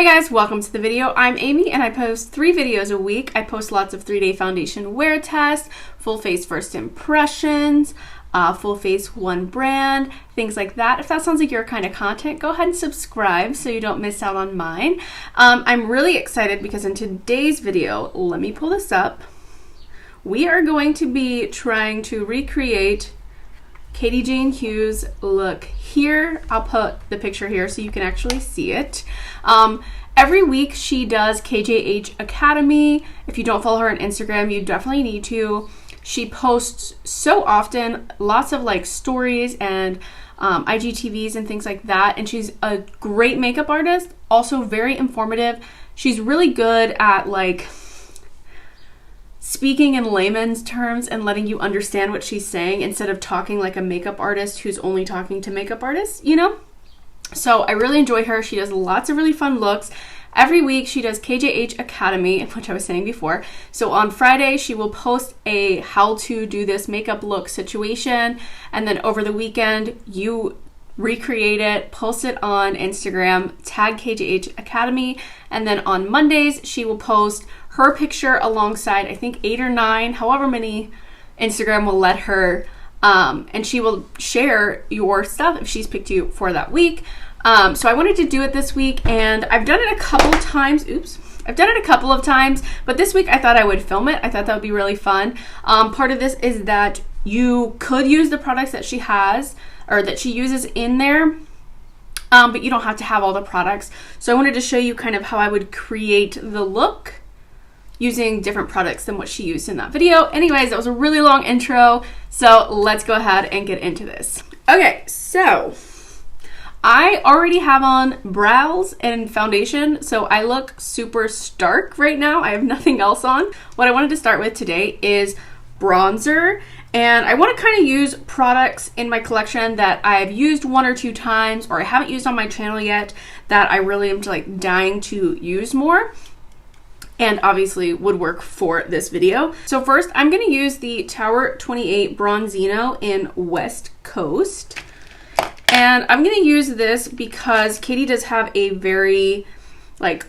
Hey guys, welcome to the video. I'm Amy and I post 3 videos a week. I post lots of 3-day foundation wear tests, full face first impressions, full face one brand, things like that. If that sounds like your kind of content, go ahead and subscribe so you don't miss out on mine. I'm really excited because in today's video, let me pull this up, we are going to be trying to recreate Katie Jane Hughes look here. I'll put the picture here so you can actually see it. Every week she does KJH Academy. If you don't follow her on Instagram, you definitely need to. She posts so often, lots of like stories and IGTVs and things like that. And she's a great makeup artist, also very informative. She's really good at like speaking in layman's terms and letting you understand what she's saying instead of talking like a makeup artist who's only talking to makeup artists, you know? So I really enjoy her. She does lots of really fun looks. Every week she does KJH Academy, which I was saying before. So on Friday, she will post a how to do this makeup look situation. And then over the weekend, you recreate it, post it on Instagram, tag KJH Academy. And then on Mondays, she will post her picture alongside, I think 8 or 9, however many Instagram will let her, and she will share your stuff if she's picked you for that week. So I wanted to do it this week, and I've done it a couple of times. I've done it a couple of times, but this week I thought I would film it. I thought that would be really fun. Part of this is that you could use the products that she has, or that she uses in there, but you don't have to have all the products. So I wanted to show you kind of how I would create the look using different products than what she used in that video. Anyways, that was a really long intro, so let's go ahead and get into this. Okay, so I already have on brows and foundation, so I look super stark right now. I have nothing else on. What I wanted to start with today is bronzer, and I want to kind of use products in my collection that I've used 1 or 2 times or I haven't used on my channel yet that I really am like dying to use more, and obviously would work for this video. So first, I'm gonna use the Tower 28 Bronzino in West Coast. And I'm gonna use this because Katie does have a very like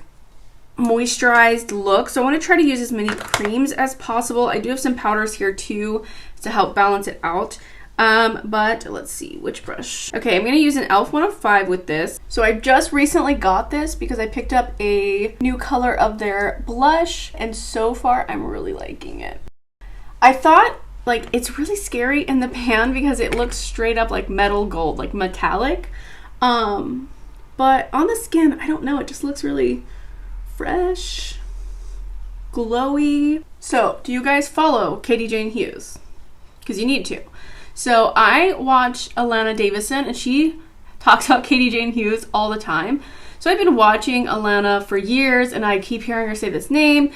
moisturized look. So I wanna try to use as many creams as possible. I do have some powders here too to help balance it out. But let's see, which brush? Okay, I'm gonna use an e.l.f. 105 with this. So I just recently got this because I picked up a new color of their blush, and so far I'm really liking it. I thought like it's really scary in the pan because it looks straight up like metal gold, like metallic. But on the skin, I don't know, it just looks really fresh, glowy. So do you guys follow Katie Jane Hughes? Because you need to. So I watch Alana Davison, and she talks about Katie Jane Hughes all the time. So I've been watching Alana for years, and I keep hearing her say this name.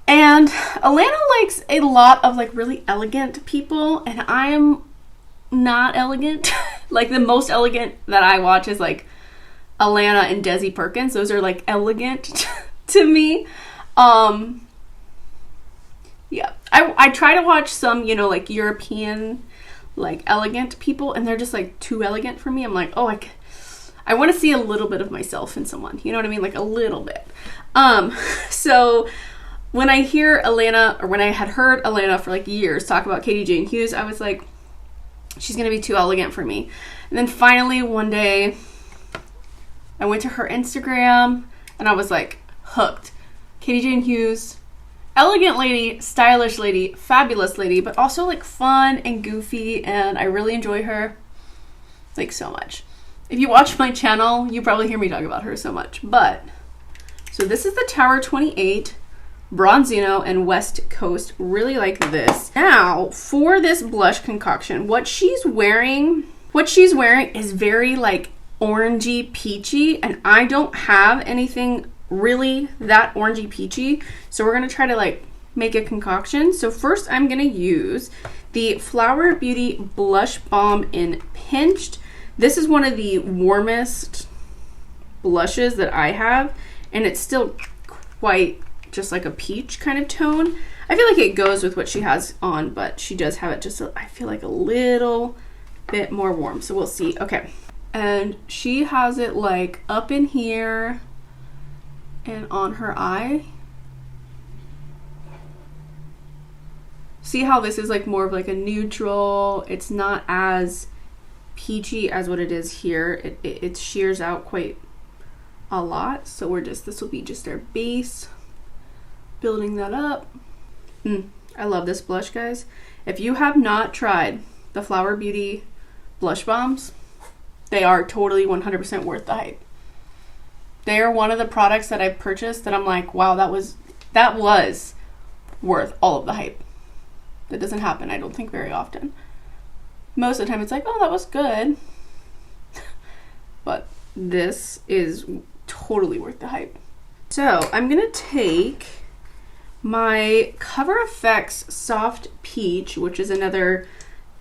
And Alana likes a lot of like really elegant people, and I am not elegant. Like the most elegant that I watch is like Alana and Desi Perkins. Those are like elegant to me. Yeah, I try to watch some, you know, like European, like elegant people, and they're just like too elegant for me. I'm like, oh, I want to see a little bit of myself in someone. You know what I mean? Like a little bit. So when I hear Alana, or when I had heard Alana for like years talk about Katie Jane Hughes, I was like, she's going to be too elegant for me. And then finally one day I went to her Instagram and I was like hooked. Katie Jane Hughes, elegant lady, stylish lady, fabulous lady, but also like fun and goofy, and I really enjoy her like so much. If you watch my channel, you probably hear me talk about her so much. But so this is the Tower 28 Bronzino and West Coast. Really like this. Now for this blush concoction, what she's wearing is very like orangey peachy, and I don't have anything really that orangey peachy, so we're gonna try to like make a concoction. So first I'm gonna use the Flower Beauty Blush Balm in Pinched. This is one of the warmest blushes that I have, and it's still quite just like a peach kind of tone. I feel like it goes with what she has on, but she does have it just, I feel like a little bit more warm, so we'll see. Okay, and she has it like up in here and on her eye. See how this is like more of like a neutral, it's not as peachy as what it is here. It shears out quite a lot, so we're just, this will be just our base, building that up. I love this blush, guys. If you have not tried the Flower Beauty blush bombs, they are totally 100% worth the hype. They are one of the products that I've purchased that I'm like, wow, that was worth all of the hype. That doesn't happen, I don't think, very often. Most of the time it's like, oh, that was good. But this is totally worth the hype. So I'm gonna take my Cover FX Soft Peach, which is another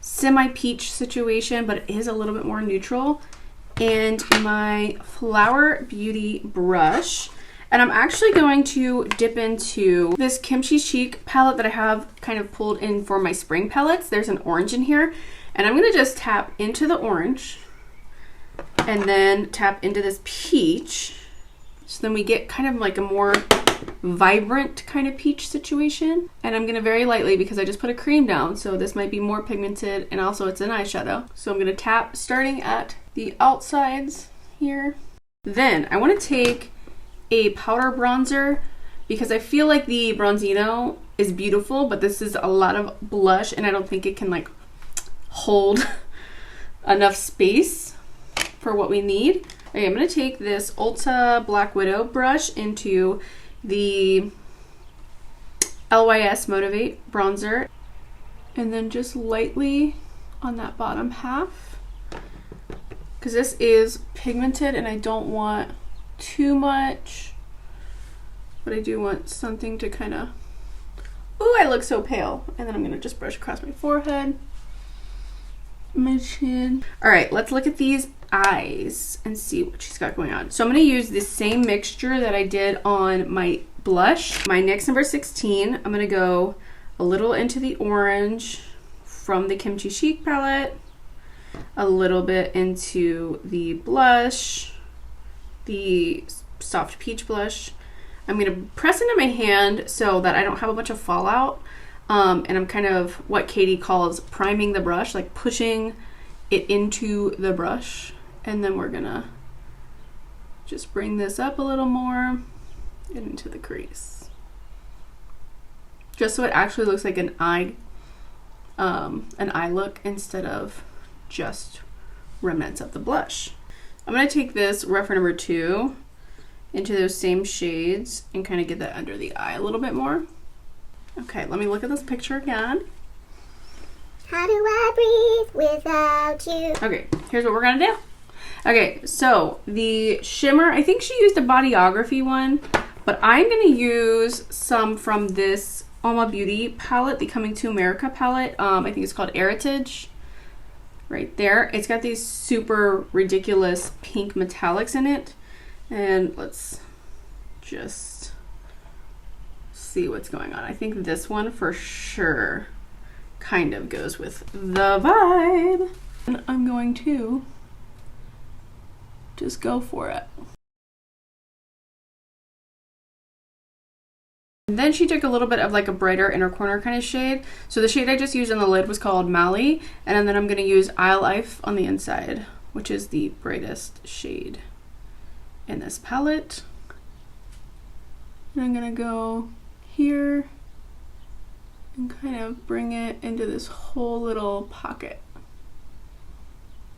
semi-peach situation, but it is a little bit more neutral, and my Flower Beauty brush. And I'm actually going to dip into this Kimchi Chic palette that I have kind of pulled in for my spring palettes. There's an orange in here, and I'm gonna just tap into the orange and then tap into this peach. So then we get kind of like a more vibrant kind of peach situation. And I'm gonna very lightly, because I just put a cream down, so this might be more pigmented, and also it's an eyeshadow. So I'm gonna tap starting at the outsides here. Then I wanna take a powder bronzer, because I feel like the Bronzino is beautiful, but this is a lot of blush and I don't think it can like hold enough space for what we need. Okay, I'm gonna take this Ulta Black Widow brush into the LYS Motivate bronzer, and then just lightly on that bottom half, because this is pigmented and I don't want too much, but I do want something to kind of, ooh, I look so pale. And then I'm gonna just brush across my forehead, my chin. All right, let's look at these eyes and see what she's got going on. So I'm gonna use the same mixture that I did on my blush, my NYX number 16. I'm gonna go a little into the orange from the Kimchi Chic palette, a little bit into the blush, the soft peach blush. I'm gonna press into my hand so that I don't have a bunch of fallout. And I'm kind of what Katie calls priming the brush, like pushing it into the brush. And then we're gonna just bring this up a little more and into the crease, just so it actually looks like an eye look instead of just remnants of the blush. I'm gonna take this reference number 2 into those same shades and kind of get that under the eye a little bit more. Okay, let me look at this picture again. How do I breathe without you? Okay, here's what we're gonna do. Okay, so the shimmer, I think she used a Bodyography one, but I'm gonna use some from this Alma Beauty palette, the Coming to America palette. I think it's called Heritage. Right there. It's got these super ridiculous pink metallics in it. And let's just see what's going on. I think this one for sure kind of goes with the vibe. And I'm going to just go for it. And then she took a little bit of like a brighter inner corner kind of shade. So the shade I just used on the lid was called Mally. And then I'm going to use Isle Life on the inside, which is the brightest shade in this palette. And I'm going to go here and kind of bring it into this whole little pocket.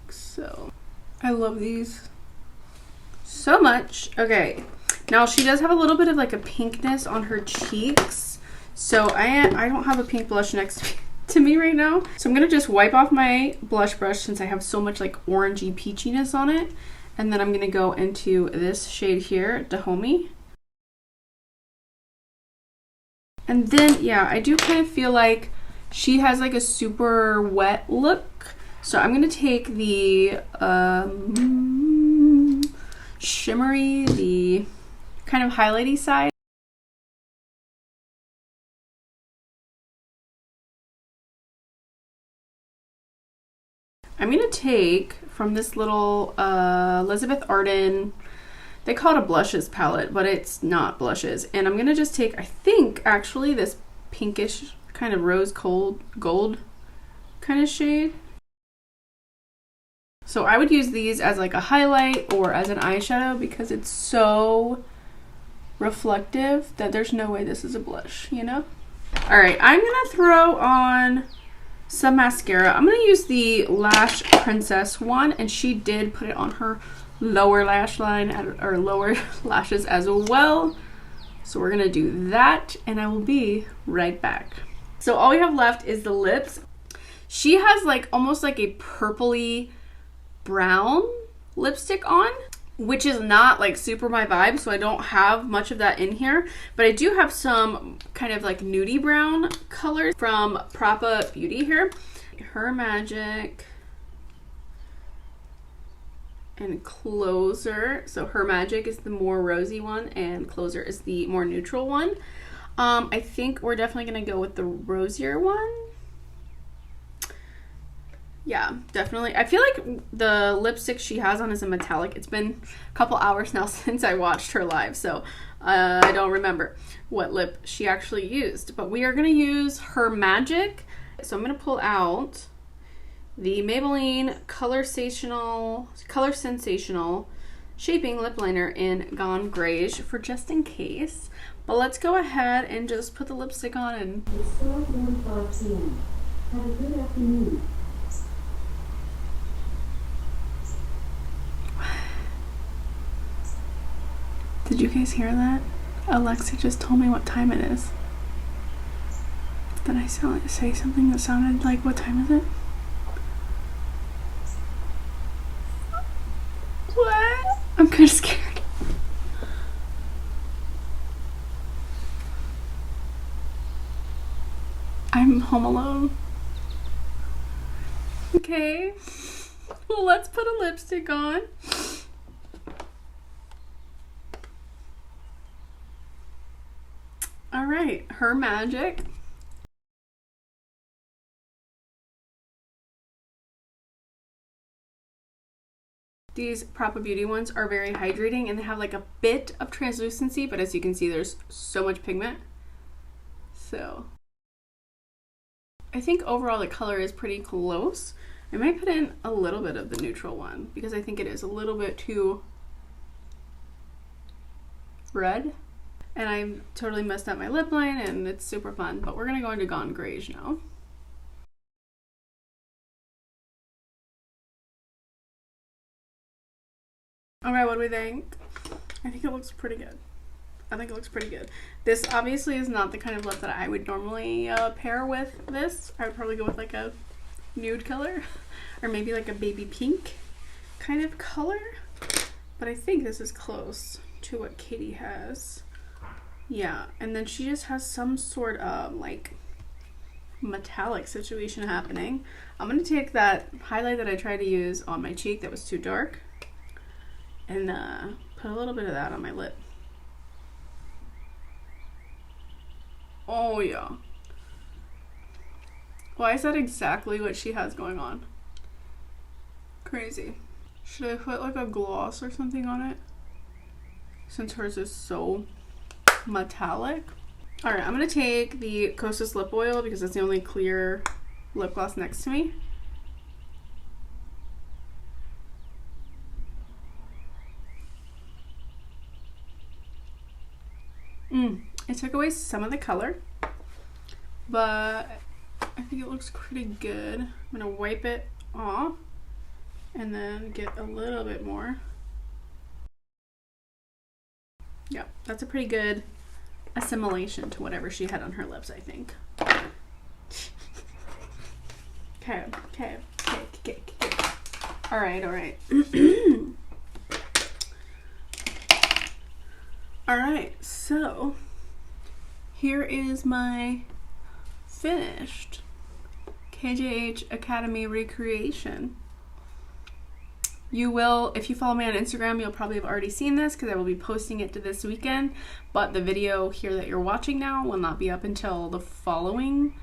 So I love these so much. Okay. Now she does have a little bit of like a pinkness on her cheeks. So I don't have a pink blush next to me right now. So I'm gonna just wipe off my blush brush since I have so much like orangey peachiness on it. And then I'm gonna go into this shade here, Dahomey. And then, yeah, I do kind of feel like she has like a super wet look. So I'm gonna take the shimmery, the kind of highlighty side. I'm gonna take from this little Elizabeth Arden, They call it a blushes palette, but it's not blushes. And I'm gonna just take, I think actually, this pinkish kind of rose gold kind of shade. So I would use these as like a highlight or as an eyeshadow because it's so reflective that there's no way this is a blush, you know? All right, I'm gonna throw on some mascara. I'm gonna use the Lash Princess one, and she did put it on her lower lash line or lower lashes as well. So we're gonna do that, and I will be right back. So all we have left is the lips. She has like almost like a purpley brown lipstick on, which is not like super my vibe, so I don't have much of that in here, but I do have some kind of like nudie brown colors from Propa Beauty here. Her Magic and Closer. So Her Magic is the more rosy one and Closer is the more neutral one. I think we're definitely gonna go with the rosier one. Yeah, definitely. I feel like the lipstick she has on is a metallic. It's been a couple hours now since I watched her live, so I don't remember what lip she actually used. But we are going to use Her Magic. So I'm going to pull out the Maybelline Color Sensational Shaping Lip Liner in Gone Greige for just in case. But let's go ahead and just put the lipstick on and... It's 12:05 p.m. Have a good afternoon. Did you guys hear that? Alexa just told me what time it is. Did I say something that sounded like, what time is it? What? I'm kind of scared. I'm home alone. Okay. Well, let's put a lipstick on. All right, Her Magic. These Propa Beauty ones are very hydrating and they have like a bit of translucency, but as you can see, there's so much pigment. So I think overall the color is pretty close. I might put in a little bit of the neutral one because I think it is a little bit too red. And I totally messed up my lip line and it's super fun, but we're gonna go into Gone Greige now. All right, what do we think? I think it looks pretty good. I think it looks pretty good. This obviously is not the kind of lip that I would normally pair with this. I would probably go with like a nude color or maybe like a baby pink kind of color. But I think this is close to what Katie has. Yeah, and then she just has some sort of like metallic situation happening. I'm gonna take that highlight that I tried to use on my cheek that was too dark and put a little bit of that on my lip. Oh yeah. Why is that exactly what she has going on? Crazy. Should I put like a gloss or something on it? Since hers is so metallic. All right, I'm gonna take the Kosas lip oil because that's the only clear lip gloss next to me. It took away some of the color, but I think it looks pretty good. I'm gonna wipe it off and then get a little bit more. Yeah, that's a pretty good assimilation to whatever she had on her lips, I think. Okay. All right. All right, so here is my finished KJH Academy recreation. You will, if you follow me on Instagram, you'll probably have already seen this because I will be posting it to this weekend, but the video here that you're watching now will not be up until the following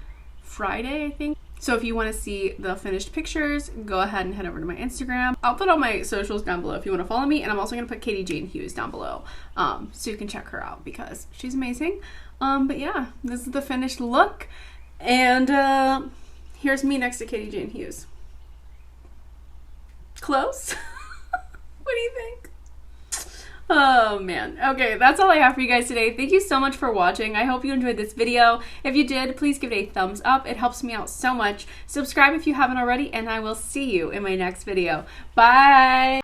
Friday, I think. So if you want to see the finished pictures, go ahead and head over to my Instagram. I'll put all my socials down below if you want to follow me, and I'm also going to put Katie Jane Hughes down below, so you can check her out because she's amazing. But yeah, this is the finished look, and here's me next to Katie Jane Hughes. Close? What do you think? Oh man. Okay, that's all I have for you guys today. Thank you so much for watching. I hope you enjoyed this video. If you did, please give it a thumbs up. It helps me out so much. Subscribe if you haven't already, and I will see you in my next video. Bye!